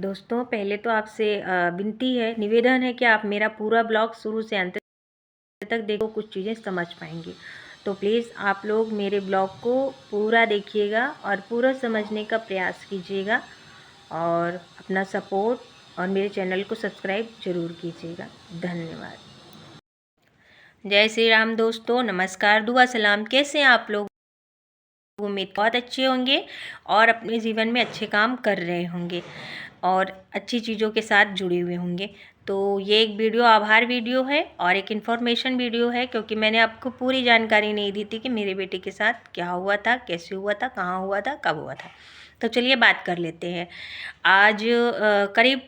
दोस्तों, पहले तो आपसे विनती है, निवेदन है कि आप मेरा पूरा ब्लॉग शुरू से अंत तक देखो, कुछ चीज़ें समझ पाएंगे। तो प्लीज़ आप लोग मेरे ब्लॉग को पूरा देखिएगा और पूरा समझने का प्रयास कीजिएगा और अपना सपोर्ट और मेरे चैनल को सब्सक्राइब ज़रूर कीजिएगा। धन्यवाद। जय श्री राम दोस्तों, नमस्कार, दुआ सलाम। कैसे हैं आप लोग? उम्मीद बहुत अच्छे होंगे और अपने जीवन में अच्छे काम कर रहे होंगे और अच्छी चीज़ों के साथ जुड़े हुए होंगे। तो ये एक वीडियो आभार वीडियो है और एक इन्फॉर्मेशन वीडियो है, क्योंकि मैंने आपको पूरी जानकारी नहीं दी थी कि मेरे बेटे के साथ क्या हुआ था, कैसे हुआ था, कहाँ हुआ था, कब हुआ था। तो चलिए बात कर लेते हैं। आज करीब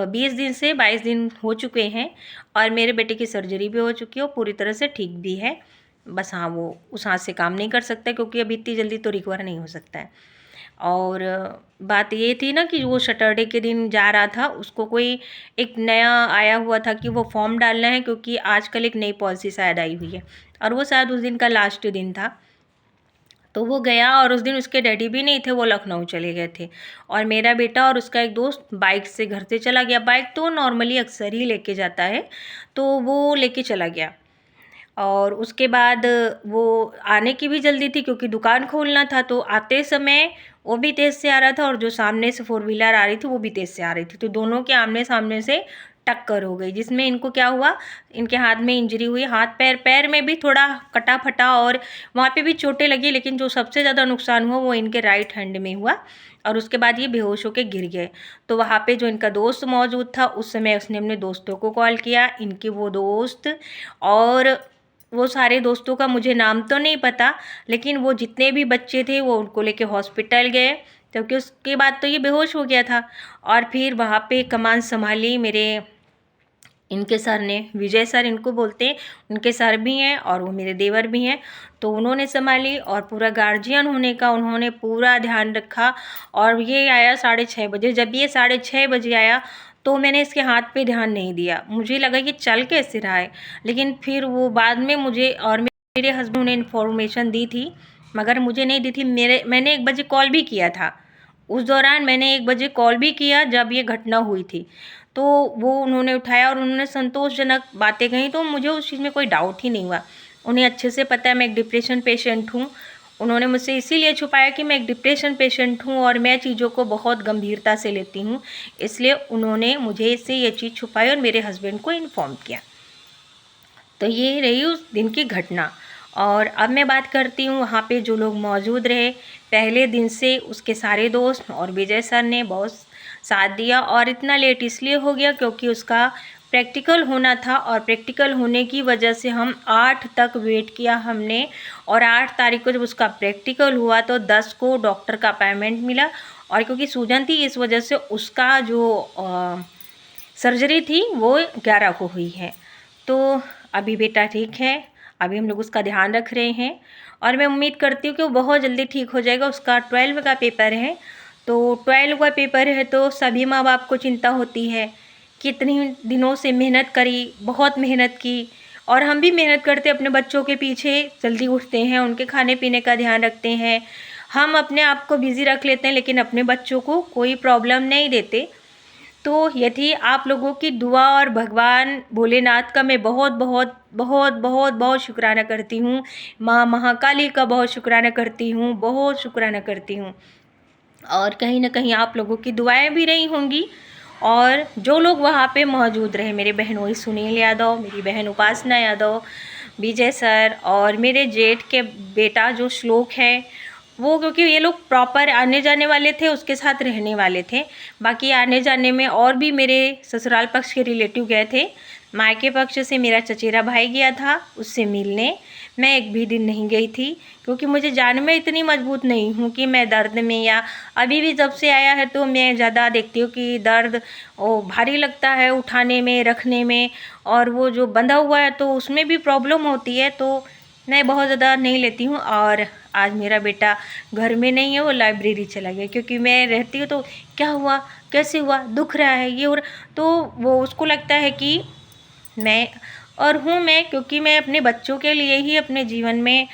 20 दिन से 22 दिन हो चुके हैं और मेरे बेटे की सर्जरी भी हो चुकी है और पूरी तरह से ठीक भी है। बस हाँ, वो उस हाथ से काम नहीं कर सकता क्योंकि अभी इतनी जल्दी तो रिकवर नहीं हो सकता है। और बात ये थी ना कि वो सैटरडे के दिन जा रहा था, उसको कोई एक नया आया हुआ था कि वो फॉर्म डालना है, क्योंकि आजकल एक नई पॉलिसी शायद आई हुई है और वो शायद उस दिन का लास्ट दिन था। तो वो गया और उस दिन उसके डैडी भी नहीं थे, वो लखनऊ चले गए थे और मेरा बेटा और उसका एक दोस्त बाइक से घर से चला गया। बाइक तो नॉर्मली अक्सर ही लेके जाता है, तो वो लेके चला गया। और उसके बाद वो आने की भी जल्दी थी क्योंकि दुकान खोलना था, तो आते समय वो भी तेज़ से आ रहा था और जो सामने से 4 व्हीलर आ रही थी वो भी तेज़ से आ रही थी, तो दोनों के आमने सामने से टक्कर हो गई, जिसमें इनको क्या हुआ, इनके हाथ में इंजरी हुई, हाथ पैर में भी थोड़ा कटा फटा और वहाँ पे भी चोटें लगी, लेकिन जो सबसे ज़्यादा नुकसान हुआ वो इनके राइट हैंड में हुआ और उसके बाद ये बेहोश होकर गिर गए। तो वहाँ पे जो इनका दोस्त मौजूद था, उस समय उसने अपने दोस्तों को कॉल किया, इनके वो दोस्त और वो सारे दोस्तों का मुझे नाम तो नहीं पता, लेकिन वो जितने भी बच्चे थे वो उनको लेके हॉस्पिटल गए, क्योंकि उसके बाद तो ये बेहोश हो गया था। और फिर वहाँ पे कमान संभाली मेरे इनके सर ने, विजय सर इनको बोलते हैं, उनके सर भी हैं और वो मेरे देवर भी हैं, तो उन्होंने संभाली और पूरा गार्जियन होने का उन्होंने पूरा ध्यान रखा। और ये आया 6:30 बजे। जब ये 6:30 बजे आया तो मैंने इसके हाथ पे ध्यान नहीं दिया, मुझे लगा कि चल कैसे रहा है, लेकिन फिर वो बाद में मुझे और मेरे हस्बैंड ने इन्फॉर्मेशन दी थी, मगर मुझे नहीं दी थी। मैंने 1 बजे कॉल भी किया था, उस दौरान मैंने 1 बजे कॉल भी किया जब ये घटना हुई थी, तो वो उन्होंने उठाया और उन्होंने संतोषजनक बातें कही, तो मुझे उस चीज़ में कोई डाउट ही नहीं हुआ। उन्हें अच्छे से पता है मैं एक डिप्रेशन पेशेंट हूँ, उन्होंने मुझसे इसीलिए छुपाया कि मैं एक डिप्रेशन पेशेंट हूँ और मैं चीज़ों को बहुत गंभीरता से लेती हूँ, इसलिए उन्होंने मुझे से ये चीज़ छुपाई और मेरे हस्बैंड को इन्फॉर्म किया। तो ये रही उस दिन की घटना। और अब मैं बात करती हूँ वहाँ पे जो लोग मौजूद रहे पहले दिन से, उसके सारे दोस्त और विजय सर ने बहुत साथ दिया। और इतना लेट इसलिए हो गया क्योंकि उसका प्रैक्टिकल होना था और प्रैक्टिकल होने की वजह से हम 8 तक वेट किया हमने, और 8 तारीख को जब उसका प्रैक्टिकल हुआ तो 10 को डॉक्टर का अपॉइंटमेंट मिला। और क्योंकि सूजन थी इस वजह से उसका जो सर्जरी थी वो 11 को हुई है। तो अभी बेटा ठीक है, अभी हम लोग उसका ध्यान रख रहे हैं और मैं उम्मीद करती हूँ कि वो बहुत जल्दी ठीक हो जाएगा। उसका 12 का पेपर है, तो 12 का पेपर है तो सभी माँ बाप को चिंता होती है, कितनी दिनों से मेहनत करी, बहुत मेहनत की, और हम भी मेहनत करते अपने बच्चों के पीछे, जल्दी उठते हैं, उनके खाने पीने का ध्यान रखते हैं, हम अपने आप को बिज़ी रख लेते हैं, लेकिन अपने बच्चों को कोई प्रॉब्लम नहीं देते। तो यदि आप लोगों की दुआ और भगवान भोलेनाथ का मैं बहुत बहुत बहुत बहुत बहुत शुक्राना करती हूँ, माँ महाकाली का बहुत शुक्राना करती हूँ, बहुत शुक्राना करती हूँ। और कहीं ना कहीं आप लोगों की दुआएं भी रही होंगी। और जो लोग वहाँ पे मौजूद रहे, मेरे बहनोई सुनील यादव, मेरी बहन उपासना यादव, विजय सर और मेरे जेठ के बेटा जो श्लोक है वो, क्योंकि ये लोग प्रॉपर आने जाने वाले थे, उसके साथ रहने वाले थे। बाकी आने जाने में और भी मेरे ससुराल पक्ष के रिलेटिव गए थे, मायके पक्ष से मेरा चचेरा भाई गया था उससे मिलने। मैं एक भी दिन नहीं गई थी क्योंकि मुझे जान में इतनी मजबूत नहीं हूँ कि मैं दर्द में, या अभी भी जब से आया है तो मैं ज़्यादा देखती हूँ कि दर्द वो भारी लगता है उठाने में, रखने में, और वो जो बंधा हुआ है तो उसमें भी प्रॉब्लम होती है, तो मैं बहुत ज़्यादा नहीं लेती हूँ। और आज मेरा बेटा घर में नहीं है, वो लाइब्रेरी चला गया, क्योंकि मैं रहती हूँ तो क्या हुआ, कैसे हुआ, दुख रहा है, ये हो रहा, तो वो उसको लगता है कि मैं और हूँ मैं, क्योंकि मैं अपने बच्चों के लिए ही अपने जीवन में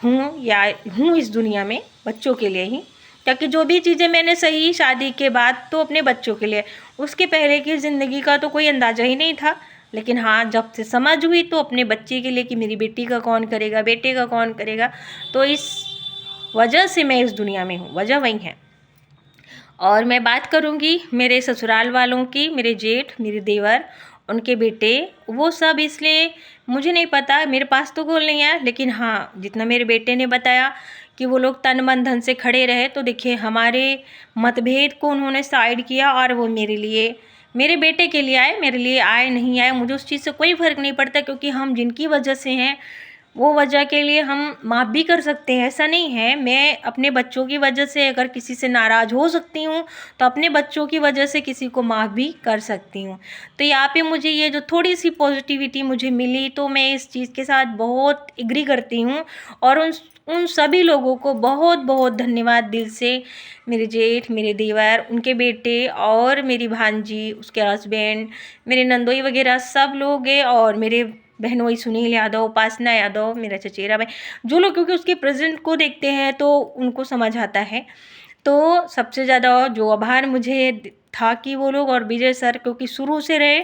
हूँ, या हूँ इस दुनिया में बच्चों के लिए ही। क्योंकि जो भी चीज़ें मैंने सही शादी के बाद तो अपने बच्चों के लिए, उसके पहले की ज़िंदगी का तो कोई अंदाज़ा ही नहीं था। लेकिन हाँ, जब से समझ हुई तो अपने बच्चे के लिए कि मेरी बेटी का कौन करेगा, बेटे का कौन करेगा, तो इस वजह से मैं इस दुनिया में हूँ, वजह वही है। और मैं बात करूँगी मेरे ससुराल वालों की, मेरे जेठ, मेरे देवर, उनके बेटे, वो सब इसलिए मुझे नहीं पता, मेरे पास तो कॉल नहीं आया, लेकिन हाँ, जितना मेरे बेटे ने बताया कि वो लोग तन मन धन से खड़े रहे, तो देखिए हमारे मतभेद को उन्होंने साइड किया और वो मेरे लिए, मेरे बेटे के लिए आए, मेरे लिए आए नहीं आए मुझे उस चीज़ से कोई फ़र्क नहीं पड़ता, क्योंकि हम जिनकी वजह से हैं वो वजह के लिए हम माफ़ भी कर सकते हैं, ऐसा नहीं है। मैं अपने बच्चों की वजह से अगर किसी से नाराज़ हो सकती हूँ, तो अपने बच्चों की वजह से किसी को माफ़ भी कर सकती हूँ। तो यहाँ पे मुझे ये जो थोड़ी-सी पॉज़िटिविटी मुझे मिली, तो मैं इस चीज़ के साथ बहुत एग्री करती हूँ और उन सभी लोगों को बहुत-बहुत धन्यवाद दिल से, मेरे जेठ, मेरे देवर, उनके बेटे और मेरी भांजी, उसके हस्बैंड, मेरे नंदोई वगैरह सब लोग हैं और मेरे बहनोई सुनील यादव, उपासना यादव, मेरा चचेरा भाई, जो लोग क्योंकि उसके प्रेज़ेंट को देखते हैं तो उनको समझ आता है। तो सबसे ज़्यादा जो आभार मुझे था कि वो लोग और विजय सर, क्योंकि शुरू से रहे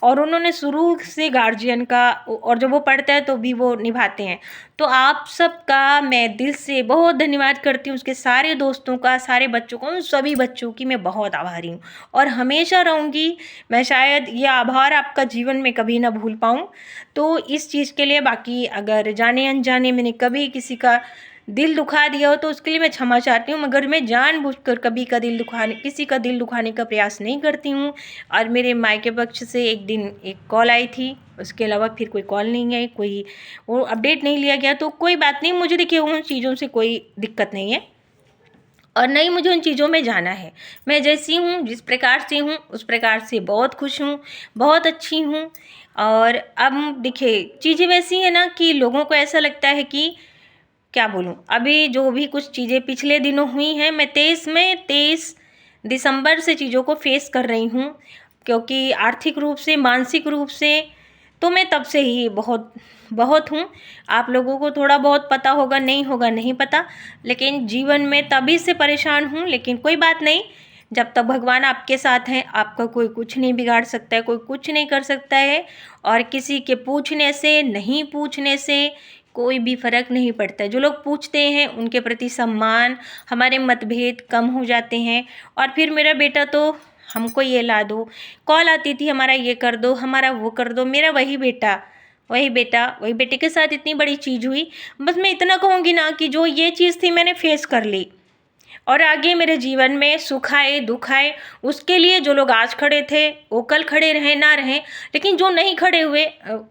और उन्होंने शुरू से गार्जियन का, और जब वो पढ़ता है तो भी वो निभाते हैं। तो आप सबका मैं दिल से बहुत धन्यवाद करती हूँ, उसके सारे दोस्तों का, सारे बच्चों का, उन सभी बच्चों की मैं बहुत आभारी हूँ और हमेशा रहूँगी। मैं शायद ये आभार आपका जीवन में कभी ना भूल पाऊँ। तो इस चीज़ के लिए, बाकी अगर जाने अनजाने मैंने कभी किसी का दिल दुखा दिया हो तो उसके लिए मैं क्षमा चाहती हूँ, मगर मैं जानबूझकर कभी का दिल दुखाने, किसी का दिल दुखाने का प्रयास नहीं करती हूँ। और मेरे मायके पक्ष से एक दिन एक कॉल आई थी, उसके अलावा फिर कोई कॉल नहीं आई, कोई वो अपडेट नहीं लिया गया, तो कोई बात नहीं, मुझे देखिए उन चीज़ों से कोई दिक्कत नहीं है और नहीं मुझे उन चीज़ों में जाना है। मैं जैसी हूँ, जिस प्रकार से हूँ, उस प्रकार से बहुत खुश हूँ, बहुत अच्छी हूँ। और अब देखिए चीज़ें वैसी हैं ना कि लोगों को ऐसा लगता है कि क्या बोलूँ, अभी जो भी कुछ चीज़ें पिछले दिनों हुई हैं, मैं 23 दिसंबर से चीज़ों को फेस कर रही हूँ, क्योंकि आर्थिक रूप से, मानसिक रूप से तो मैं तब से ही बहुत बहुत हूँ। आप लोगों को थोड़ा बहुत पता होगा, नहीं होगा नहीं पता, लेकिन जीवन में तभी से परेशान हूँ। लेकिन कोई बात नहीं, जब तक भगवान आपके साथ हैं, आपका कोई कुछ नहीं बिगाड़ सकता है, कोई कुछ नहीं कर सकता है। और किसी के पूछने से, नहीं पूछने से कोई भी फ़र्क नहीं पड़ता है। जो लोग पूछते हैं उनके प्रति सम्मान, हमारे मतभेद कम हो जाते हैं। और फिर मेरा बेटा तो हमको ये ला दो, कॉल आती थी हमारा ये कर दो, हमारा वो कर दो, मेरा वही बेटे के साथ इतनी बड़ी चीज़ हुई। बस मैं इतना कहूँगी ना कि जो ये चीज़ थी मैंने फेस कर ली और आगे मेरे जीवन में सुख आए, दुख आए, उसके लिए जो लोग आज खड़े थे वो कल खड़े रहें ना रहें, लेकिन जो नहीं खड़े हुए,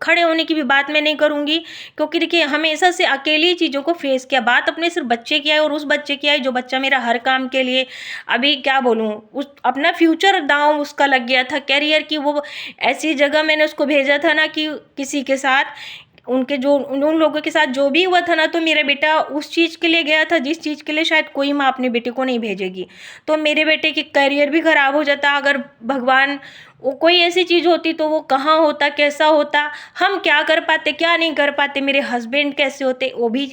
खड़े होने की भी बात मैं नहीं करूँगी, क्योंकि देखिए हमेशा से अकेली चीज़ों को फेस किया। बात अपने सिर्फ बच्चे की आई और उस बच्चे की आई जो बच्चा मेरा हर काम के लिए, अभी क्या बोलूँ, उस अपना फ्यूचर दांव उसका लग गया था, करियर की वो ऐसी जगह मैंने उसको भेजा था ना कि किसी के साथ, उनके जो उन लोगों के साथ जो भी हुआ था ना, तो मेरा बेटा उस चीज़ के लिए गया था जिस चीज़ के लिए शायद कोई माँ अपने बेटे को नहीं भेजेगी। तो मेरे बेटे की करियर भी ख़राब हो जाता, अगर भगवान वो कोई ऐसी चीज़ होती तो वो कहाँ होता, कैसा होता, हम क्या कर पाते, क्या नहीं कर पाते, मेरे हस्बैंड कैसे होते वो भी,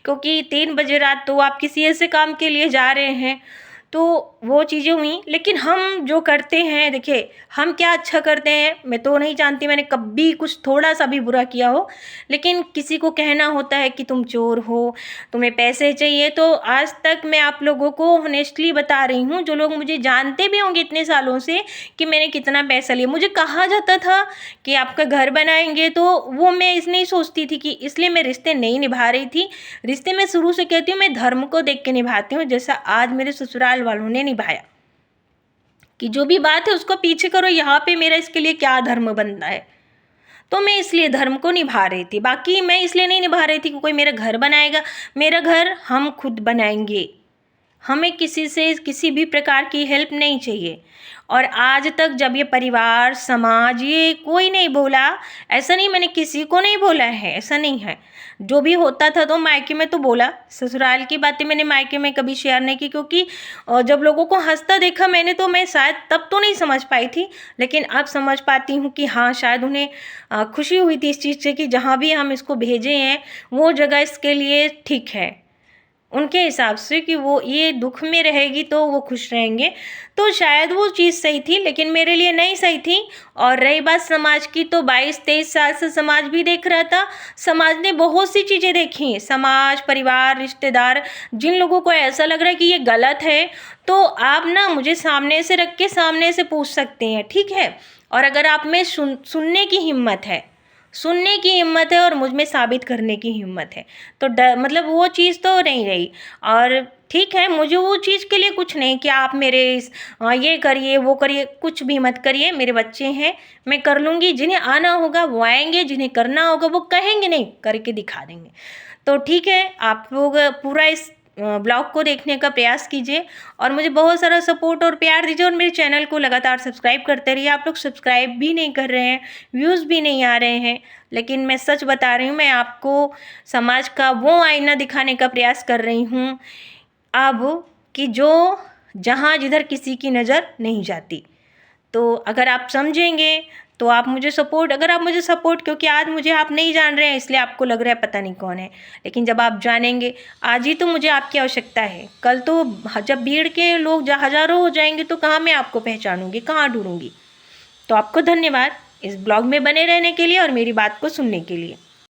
क्योंकि 3 बजे रात तो आप किसी ऐसे काम के लिए जा रहे हैं, तो वो चीज़ें हुई। लेकिन हम जो करते हैं, देखिए हम क्या अच्छा करते हैं, मैं तो नहीं जानती मैंने कभी कुछ थोड़ा सा भी बुरा किया हो, लेकिन किसी को कहना होता है कि तुम चोर हो, तुम्हें पैसे चाहिए, तो आज तक मैं आप लोगों को ऑनेस्टली बता रही हूँ, जो लोग मुझे जानते भी होंगे इतने सालों से, कि मैंने कितना पैसा लिया। मुझे कहा जाता था कि आपका घर बनाएंगे, तो वो मैं इस नहीं सोचती थी कि इसलिए मैं रिश्ते नहीं निभा रही थी। रिश्ते मैं शुरू से कहती हूँ मैं धर्म को देख के निभाती हूँ, जैसा आज मेरे ससुराल वालों ने निभाया कि जो भी बात है उसको पीछे करो, यहाँ पे मेरा इसके लिए क्या धर्म बनता है, तो मैं इसलिए धर्म को निभा रही थी। बाकी मैं इसलिए नहीं निभा रही थी कि कोई मेरा घर बनाएगा, मेरा घर हम खुद बनाएंगे, हमें किसी से किसी भी प्रकार की हेल्प नहीं चाहिए। और आज तक जब ये परिवार, समाज, ये कोई नहीं बोला, ऐसा नहीं मैंने किसी को नहीं बोला है, ऐसा नहीं है। जो भी होता था तो मायके में तो बोला, ससुराल की बातें मैंने मायके में कभी शेयर नहीं की, क्योंकि जब लोगों को हंसता देखा मैंने, तो मैं शायद तब तो नहीं समझ पाई थी, लेकिन अब समझ पाती हूँ कि हाँ शायद उन्हें खुशी हुई थी इस चीज़ से कि जहाँ भी हम इसको भेजे हैं वो जगह इसके लिए ठीक है, उनके हिसाब से कि वो ये दुख में रहेगी तो वो खुश रहेंगे, तो शायद वो चीज़ सही थी, लेकिन मेरे लिए नहीं सही थी। और रही बात समाज की, तो 22-23 साल से समाज भी देख रहा था। समाज ने बहुत सी चीज़ें देखी, समाज, परिवार, रिश्तेदार, जिन लोगों को ऐसा लग रहा है कि ये गलत है, तो आप ना मुझे सामने से रख के सामने से पूछ सकते हैं, ठीक है। और अगर आप में सुनने की हिम्मत है, सुनने की हिम्मत है और मुझ में साबित करने की हिम्मत है, तो मतलब वो चीज़ तो नहीं रही। और ठीक है, मुझे वो चीज़ के लिए कुछ नहीं कि आप मेरे ये करिए वो करिए, कुछ भी मत करिए। मेरे बच्चे हैं, मैं कर लूँगी। जिन्हें आना होगा वो आएंगे, जिन्हें करना होगा वो कहेंगे, नहीं करके दिखा देंगे। तो ठीक है, आप लोग पूरा इस ब्लॉग को देखने का प्रयास कीजिए और मुझे बहुत सारा सपोर्ट और प्यार दीजिए, और मेरे चैनल को लगातार सब्सक्राइब करते रहिए। आप लोग सब्सक्राइब भी नहीं कर रहे हैं, व्यूज़ भी नहीं आ रहे हैं, लेकिन मैं सच बता रही हूँ, मैं आपको समाज का वो आईना दिखाने का प्रयास कर रही हूँ अब, कि जो जहाँ जिधर किसी की नज़र नहीं जाती। तो अगर आप समझेंगे तो आप मुझे सपोर्ट, अगर आप मुझे सपोर्ट, क्योंकि आज मुझे आप नहीं जान रहे हैं इसलिए आपको लग रहा है पता नहीं कौन है, लेकिन जब आप जानेंगे, आज ही तो मुझे आपकी आवश्यकता है, कल तो जब भीड़ के लोग हज़ारों हो जाएंगे तो कहाँ मैं आपको पहचानूंगी, कहाँ ढूंढूंगी। तो आपको धन्यवाद इस ब्लॉग में बने रहने के लिए और मेरी बात को सुनने के लिए।